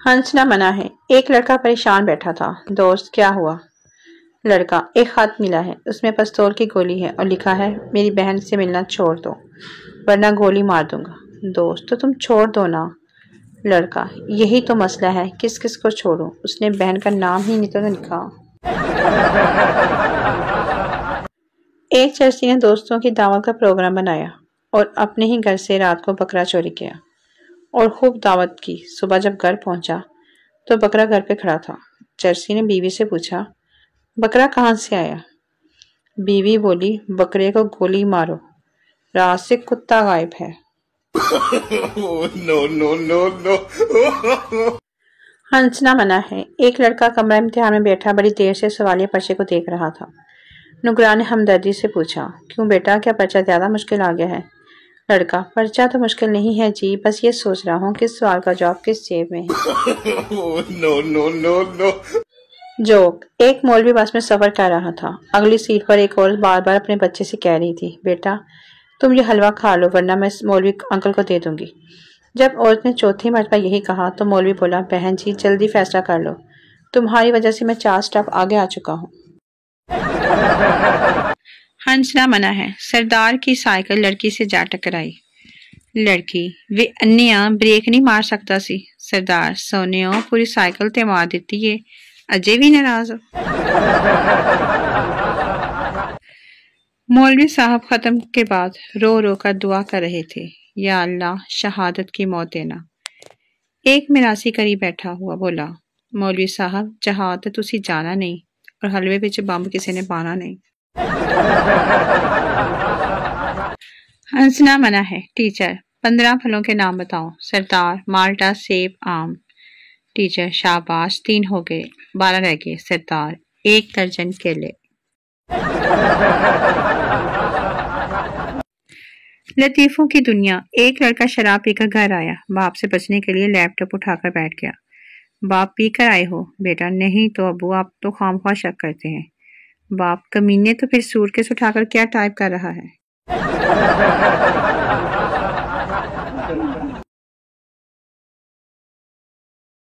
ہنسنا منع ہے۔ ایک لڑکا پریشان بیٹھا تھا۔ دوست کیا ہوا؟ لڑکا ایک خط ملا ہے، اس میں پستول کی گولی ہے اور لکھا ہے میری بہن سے ملنا چھوڑ دو ورنہ گولی مار دوں گا۔ دوست تو تم چھوڑ دو نا۔ لڑکا یہی تو مسئلہ ہے، کس کس کو چھوڑوں، اس نے بہن کا نام ہی نہیں تو لکھا۔ ایک چرسی نے دوستوں کی دعوت کا پروگرام بنایا اور اپنے ہی گھر سے رات کو بکرا چوری کیا اور خوب دعوت کی۔ صبح جب گھر پہنچا تو بکرا گھر پہ کھڑا تھا۔ چرسی نے بیوی سے پوچھا بکرا کہاں سے آیا؟ بیوی بولی بکرے کو گولی مارو، رات سے کتا غائب ہے۔ ہنسنا منع ہے۔ ایک لڑکا کمرہ امتحان میں بیٹھا بڑی دیر سے سوالیہ پرچے کو دیکھ رہا تھا۔ نگران نے ہمدردی سے پوچھا کیوں بیٹا، کیا پرچہ زیادہ مشکل آ گیا ہے؟ لڑکا پرچہ تو مشکل نہیں ہے جی، بس یہ سوچ رہا ہوں کس سوال کا جواب کس جیب میں ہے۔ جوک ایک مولوی بس میں سفر کر رہا تھا۔ اگلی سیٹ پر ایک عورت بار بار اپنے بچے سے کہہ رہی تھی بیٹا تم یہ حلوہ کھا لو ورنہ میں مولوی انکل کو دے دوں گی۔ جب عورت نے چوتھی مرتبہ یہی کہا تو مولوی بولا بہن جی جلدی فیصلہ کر لو، تمہاری وجہ سے میں 4 سٹیپ آگے آ چکا ہوں۔ ہنسنا منع ہے۔ سردار کی سائیکل لڑکی سے جا ٹکرائی۔ لڑکی وے انیا بریک نہیں مار سکتا سی۔ سردار سونےو پوری سائیکل تے مار دیتی ہے، اجے بھی ناراض ہو۔ مولوی صاحب ختم کے بعد رو رو کر دعا کر رہے تھے یا اللہ شہادت کی موت دینا۔ ایک میراثی قریب بیٹھا ہوا بولا مولوی صاحب جہاد تے تسی جانا نہیں اور حلوے وچ بمب کسی نے پانا نہیں۔ ہنسنا منع ہے۔ ٹیچر 15 پھلوں کے نام بتاؤ۔ سردار مالٹا سیب آم۔ ٹیچر شاباش 3 ہو گئے، 12 رہ گئے۔ سردار 1 درجن کیلے۔ لطیفوں کی دنیا۔ ایک لڑکا شراب پی کر گھر آیا، باپ سے بچنے کے لیے لیپ ٹاپ اٹھا کر بیٹھ گیا۔ باپ پی کر آئے ہو؟ بیٹا نہیں تو ابو، آپ تو خواہ شک کرتے ہیں۔ باپ کمینے تو پھر سوٹ کیس اٹھا کر کیا ٹائپ کر رہا ہے؟